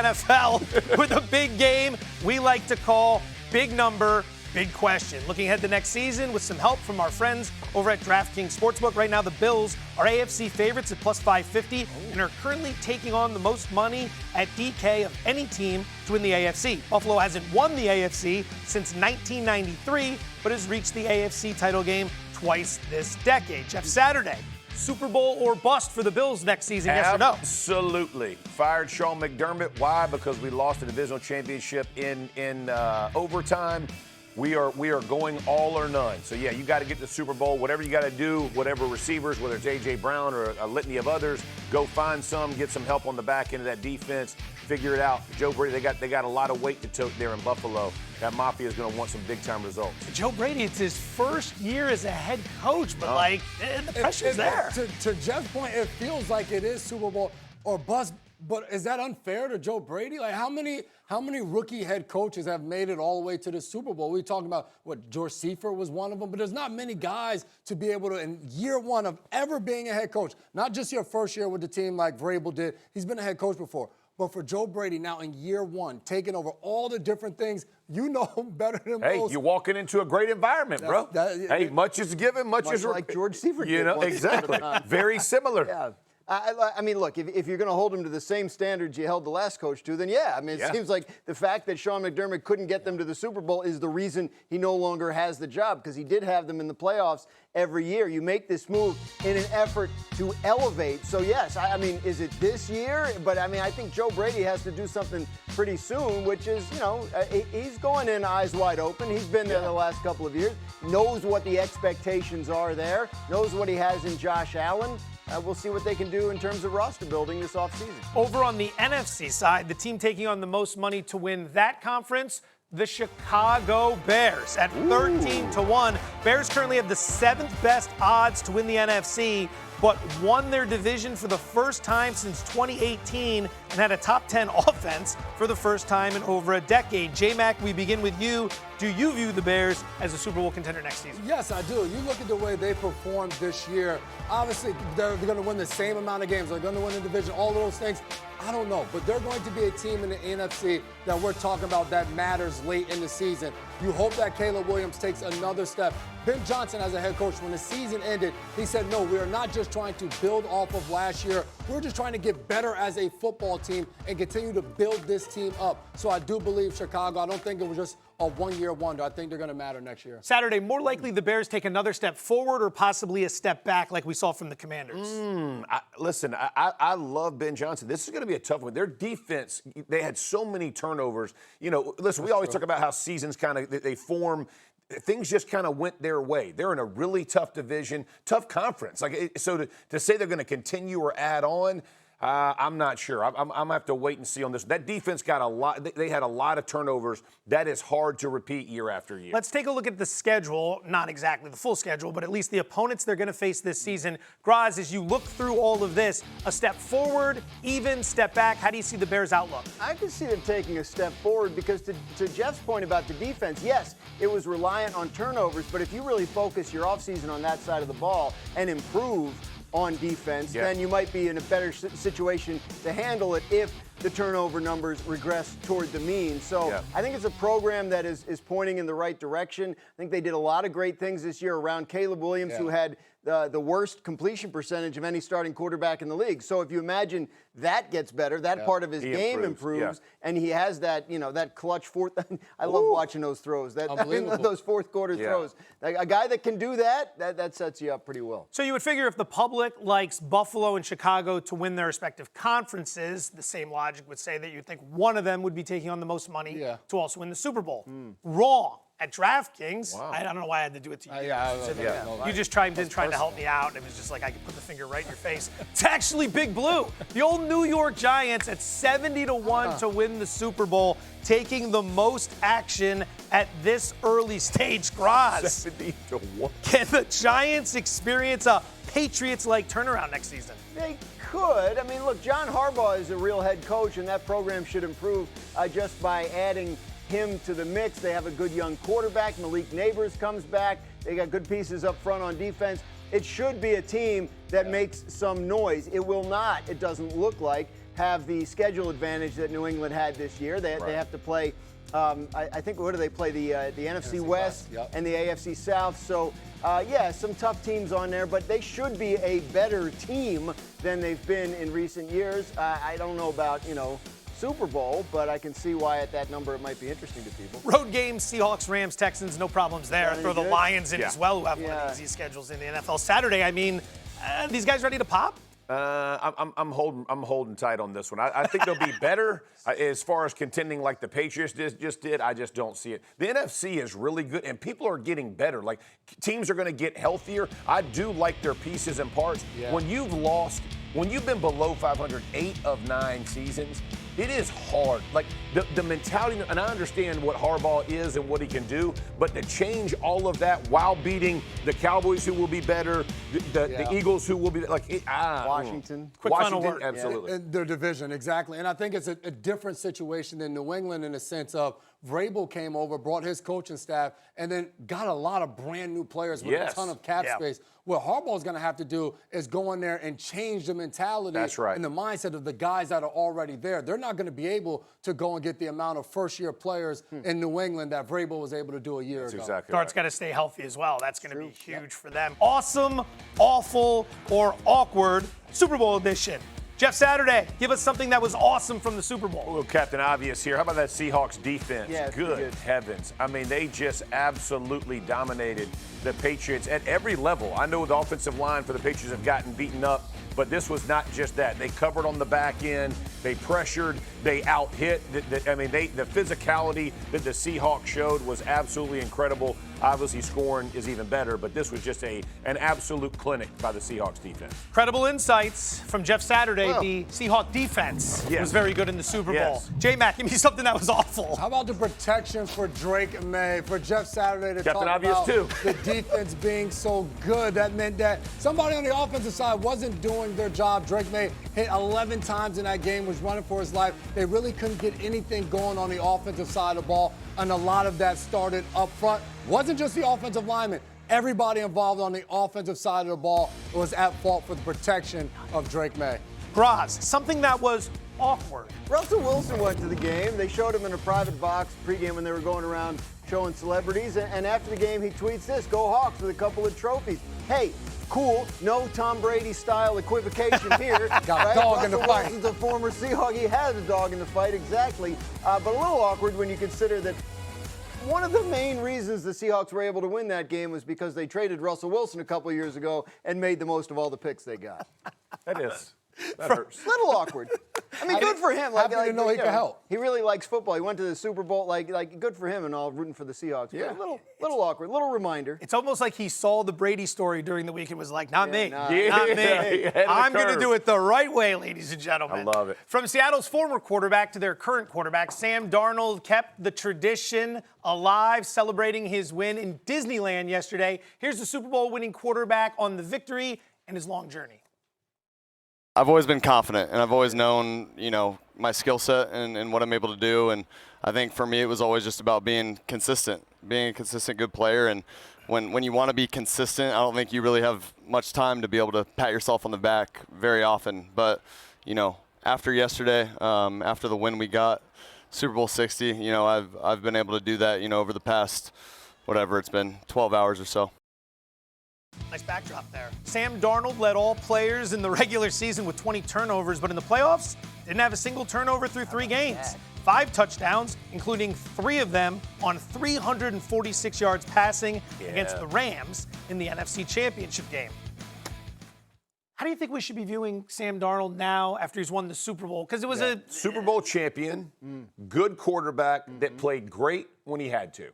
NFL with a big game we like to call Big Number, Big Question. Looking ahead to next season with some help from our friends over at DraftKings Sportsbook. Right now, the Bills are AFC favorites at plus 550 and are currently taking on the most money at DK of any team to win the AFC. Buffalo hasn't won the AFC since 1993, but has reached the AFC title game twice this decade. Jeff Saturday, Super Bowl or bust for the Bills next season, yes or no? Absolutely. Fired Sean McDermott. Why? Because we lost the divisional championship in overtime. We are going all or none. So, yeah, you got to get the Super Bowl. Whatever you got to do, whatever receivers, whether it's A.J. Brown or a litany of others, go find some, get some help on the back end of that defense, figure it out. Joe Brady, they got a lot of weight to tote there in Buffalo. That Mafia is going to want some big-time results. Joe Brady, it's his first year as a head coach, but, the pressure's there. To Jeff's point, it feels like it is Super Bowl or bust. But is that unfair to Joe Brady? Like, how many rookie head coaches have made it all the way to the Super Bowl? We talking about, George Seifert was one of them, but there's not many guys to be able to, in year one of ever being a head coach, not just your first year with the team like Vrabel did, he's been a head coach before, but for Joe Brady now in year one, taking over all the different things, you know him better than most. Hey, you're walking into a great environment, bro. Much is given, much is like George Seifert did. Exactly. Very similar. Yeah. I mean, look, if you're going to hold him to the same standards you held the last coach to, then yeah. I mean, it seems like the fact that Sean McDermott couldn't get them to the Super Bowl is the reason he no longer has the job, because he did have them in the playoffs every year. You make this move in an effort to elevate. So, yes, I mean, is it this year? But, I mean, I think Joe Brady has to do something pretty soon, which is, he's going in eyes wide open. He's been there the last couple of years, knows what the expectations are there, knows what he has in Josh Allen. We'll see what they can do in terms of roster building this offseason. Over on the NFC side, the team taking on the most money to win that conference, the Chicago Bears at 13-1. Bears currently have the 7th best odds to win the NFC, but won their division for the first time since 2018 and had a top 10 offense for the first time in over a decade. J-Mac, we begin with you. Do you view the Bears as a Super Bowl contender next season? Yes, I do. You look at the way they performed this year. Obviously, they're going to win the same amount of games. They're going to win the division, all of those things. I don't know, but they're going to be a team in the NFC that we're talking about that matters late in the season. You hope that Caleb Williams takes another step. Ben Johnson, as a head coach, when the season ended, he said, no, we are not just trying to build off of last year. We're just trying to get better as a football team and continue to build this team up. So I do believe Chicago. I don't think it was just a one-year wonder. I think they're going to matter next year. Saturday, more likely the Bears take another step forward or possibly a step back like we saw from the Commanders? Listen, I love Ben Johnson. This is going to be a tough one. Their defense, they had so many turnovers. Listen, we always talk about how seasons kind of, they form. Things just kind of went their way. They're in a really tough division, tough conference. So to say they're going to continue or add on, I'm not sure. I'm going to have to wait and see on this. That defense got a lot. They had a lot of turnovers. That is hard to repeat year after year. Let's take a look at the schedule. Not exactly the full schedule, but at least the opponents they're going to face this season. Graz, as you look through all of this, a step forward, even, step back, how do you see the Bears' outlook? I can see them taking a step forward because to Jeff's point about the defense, yes, it was reliant on turnovers, but if you really focus your offseason on that side of the ball and improve on defense, then you might be in a better situation to handle it if the turnover numbers regress toward the mean. So I think it's a program that is pointing in the right direction. I think they did a lot of great things this year around Caleb Williams, who had the worst completion percentage of any starting quarterback in the league. So if you imagine that gets better, that part of his game improves, and he has that, that clutch fourth. I love watching those throws. Those fourth quarter throws. A guy that can do that sets you up pretty well. So you would figure if the public likes Buffalo and Chicago to win their respective conferences, the same logic would say that you'd think one of them would be taking on the most money to also win the Super Bowl. Wrong. At DraftKings, I don't know why I had to do it to you. You just tried to help me out. It was just like I could put the finger right in your face. It's actually Big Blue. The old New York Giants at 70-1 to win the Super Bowl, taking the most action at this early stage. Graz. 70-1. Can the Giants experience a Patriots-like turnaround next season? They could. I mean, look, John Harbaugh is a real head coach, and that program should improve just by adding him to the mix. They have a good young quarterback. Malik Neighbors comes back. They got good pieces up front on defense. It should be a team that makes some noise. It will not, it doesn't look like, have the schedule advantage that New England had this year. They have to play, I think, what do they play? The NFC West and the AFC South. So, some tough teams on there, but they should be a better team than they've been in recent years. I don't know about, Super Bowl, but I can see why at that number it might be interesting to people. Road games, Seahawks, Rams, Texans, no problems there. Throw the Lions in as well, who have one of the easiest schedules in the NFL. Saturday, I mean, these guys ready to pop? I'm holding tight on this one. I think they'll be better as far as contending like the Patriots just did. I just don't see it. The NFC is really good, and people are getting better. Like, teams are going to get healthier. I do like their pieces and parts. Yeah. When you've been below 500 8 of 9 seasons, it is hard. Like, the mentality, and I understand what Harbaugh is and what he can do, but to change all of that while beating the Cowboys, who will be better, the Eagles, who will be Washington. Washington, absolutely. In their division, exactly. And I think it's a different situation than New England in the sense of Vrabel came over, brought his coaching staff, and then got a lot of brand new players with a ton of cap space. What Harbaugh's going to have to do is go in there and change the mentality and the mindset of the guys that are already there. They're not going to be able to go and get the amount of first-year players in New England that Vrabel was able to do a year ago. Exactly. Dart's got to stay healthy as well. That's going to be huge for them. Awesome, awful, or awkward Super Bowl edition. Jeff Saturday, give us something that was awesome from the Super Bowl. A little Captain Obvious here. How about that Seahawks defense? Yeah, good heavens. I mean, they just absolutely dominated the Patriots at every level. I know the offensive line for the Patriots have gotten beaten up, but this was not just that. They covered on the back end. They pressured. They out-hit. The physicality that the Seahawks showed was absolutely incredible. Obviously, scoring is even better, but this was just an absolute clinic by the Seahawks defense. Credible insights from Jeff Saturday. The Seahawks defense was very good in the Super Bowl. J-Mac, give me something that was awful. How about the protection for Drake May, for Jeff Saturday to Captain talk Obvious about too. The defense being so good? That meant that somebody on the offensive side wasn't doing their job. Drake May hit 11 times in that game, was running for his life. They really couldn't get anything going on the offensive side of the ball, and a lot of that started up front. Wasn't just the offensive linemen. Everybody involved on the offensive side of the ball was at fault for the protection of Drake May. Graz, something that was awkward. Russell Wilson went to the game. They showed him in a private box pregame when they were going around showing celebrities. And after the game, he tweets this: "Go Hawks," with a couple of trophies. Hey, cool. No Tom Brady style equivocation here. Got a dog in the fight. Wilson's a former Seahawk. He has a dog in the fight, exactly. But a little awkward when you consider that one of the main reasons the Seahawks were able to win that game was because they traded Russell Wilson a couple of years ago and made the most of all the picks they got. That hurts. A little awkward. I mean, good for him. Happy to know he can help. He really likes football. He went to the Super Bowl. Like good for him and all, rooting for the Seahawks. Yeah. But a little awkward. Little reminder. It's almost like he saw the Brady story during the week and was like, not me. Not me. I'm going to do it the right way, ladies and gentlemen. I love it. From Seattle's former quarterback to their current quarterback, Sam Darnold kept the tradition alive, celebrating his win in Disneyland yesterday. Here's the Super Bowl winning quarterback on the victory and his long journey. I've always been confident, and I've always known, my skill set and what I'm able to do. And I think for me, it was always just about being consistent, being a consistent good player. And when you want to be consistent, I don't think you really have much time to be able to pat yourself on the back very often. But, after yesterday, after the win we got, Super Bowl 60, I've been able to do that, over the past, whatever it's been, 12 hours or so. Nice backdrop there. Sam Darnold led all players in the regular season with 20 turnovers, but in the playoffs, didn't have a single turnover through 3 games. 5 touchdowns, including 3 of them on 346 yards passing against the Rams in the NFC Championship game. How do you think we should be viewing Sam Darnold now after he's won the Super Bowl? Because it was a Super Bowl champion, good quarterback that played great when he had to.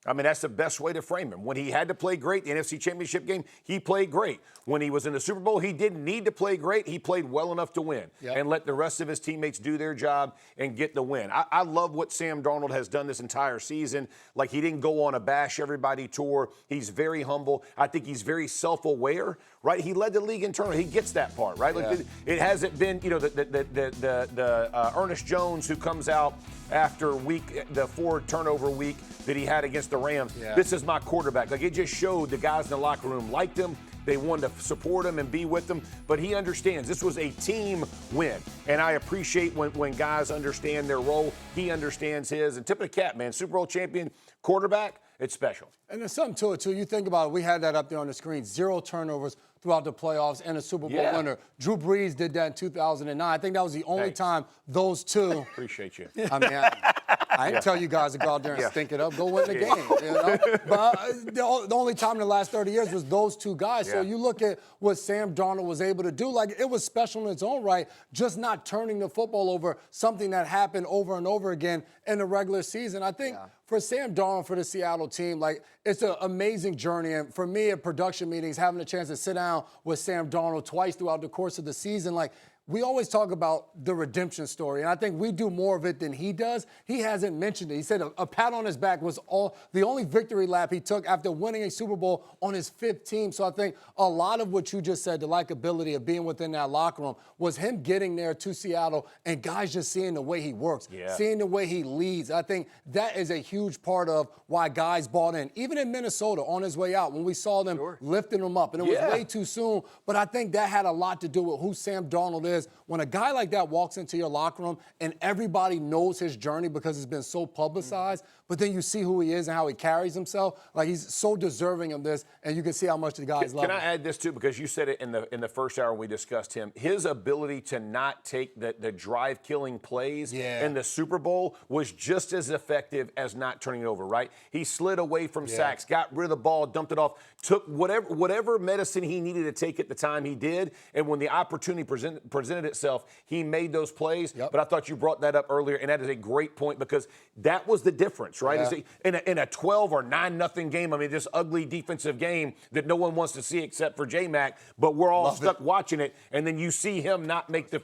I mean, that's the best way to frame him. When he had to play great, the NFC Championship game, he played great. When he was in the Super Bowl, he didn't need to play great. He played well enough to win and let the rest of his teammates do their job and get the win. I love what Sam Darnold has done this entire season. Like, he didn't go on a bash everybody tour. He's very humble. I think he's very self-aware, right? He led the league in turnovers. He gets that part, right? Like, it hasn't been, the Ernest Jones who comes out after the 4 turnover week that he had against the Rams. This is my quarterback. Like, it just showed the guys in the locker room liked him. They wanted to support him and be with him, but he understands this was a team win. And I appreciate when guys understand their role. He understands his. And tip of the cap, man, Super Bowl champion quarterback, it's special. And there's something to it, too. You think about it. We had that up there on the screen. 0 turnovers throughout the playoffs and a Super Bowl winner. Drew Brees did that in 2009. I think that was the only time those two. Appreciate you. I mean, I didn't tell you guys to go out there and stink it up. Go win the game. You know? But the only time in the last 30 years was those two guys. So you look at what Sam Darnold was able to do. Like, it was special in its own right, just not turning the football over, something that happened over and over again in the regular season. I think for Sam Darnold, for the Seattle team, like, it's an amazing journey. And for me at production meetings, having a chance to sit down with Sam Darnold twice throughout the course of the season, like, we always talk about the redemption story, and I think we do more of it than he does. He hasn't mentioned it. He said a pat on his back was the only victory lap he took after winning a Super Bowl on his 5th team. So I think a lot of what you just said, the likability of being within that locker room, was him getting there to Seattle and guys just seeing the way he works, seeing the way he leads. I think that is a huge part of why guys bought in. Even in Minnesota on his way out, when we saw them lifting him up, and it was way too soon, but I think that had a lot to do with who Sam Darnold is. When a guy like that walks into your locker room and everybody knows his journey because it's been so publicized, but then you see who he is and how he carries himself, like, he's so deserving of this, and you can see how much the guys love him. Can I add this, too, because you said it in the first hour when we discussed him. His ability to not take the drive-killing plays in the Super Bowl was just as effective as not turning it over, right? He slid away from sacks, got rid of the ball, dumped it off, took whatever medicine he needed to take at the time he did, and when the opportunity presented itself, he made those plays. But I thought you brought that up earlier, and that is a great point because that was the difference, right? In a 12 or 9-0 game, I mean, this ugly defensive game that no one wants to see except for J-Mac, but we're all stuck watching it, and then you see him not make the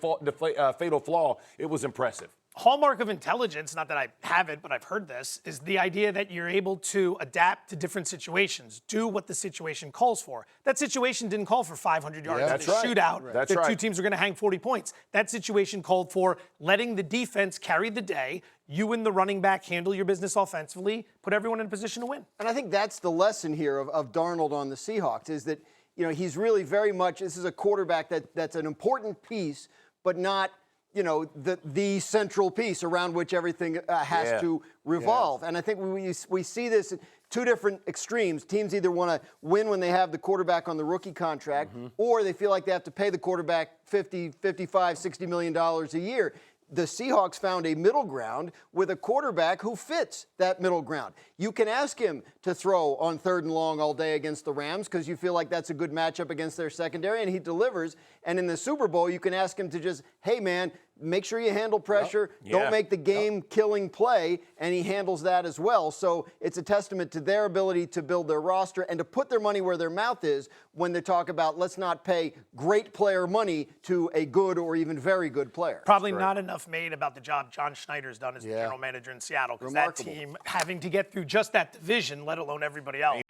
fatal flaw. It was impressive. Hallmark of intelligence, not that I have it, but I've heard this, is the idea that you're able to adapt to different situations, do what the situation calls for. That situation didn't call for 500 yards in a shootout. That's Two teams are going to hang 40 points. That situation called for letting the defense carry the day. You and the running back handle your business offensively, put everyone in a position to win. And I think that's the lesson here of Darnold on the Seahawks is that, you know, he's really very much, this is a quarterback that's an important piece, but not, you know, the central piece around which everything has to revolve. And I think we see this at two different extremes. Teams either want to win when they have the quarterback on the rookie contract, or they feel like they have to pay the quarterback $50, $55, $60 million a year. The Seahawks found a middle ground with a quarterback who fits that middle ground. You can ask him to throw on 3rd and long all day against the Rams because you feel like that's a good matchup against their secondary, and he delivers. And in the Super Bowl, you can ask him to just, hey, man, make sure you handle pressure. Don't make the game-killing play, and he handles that as well. So it's a testament to their ability to build their roster and to put their money where their mouth is when they talk about let's not pay great player money to a good or even very good player. Probably not enough made about the job John Schneider's done as the general manager in Seattle because that team having to get through just that division, let alone everybody else.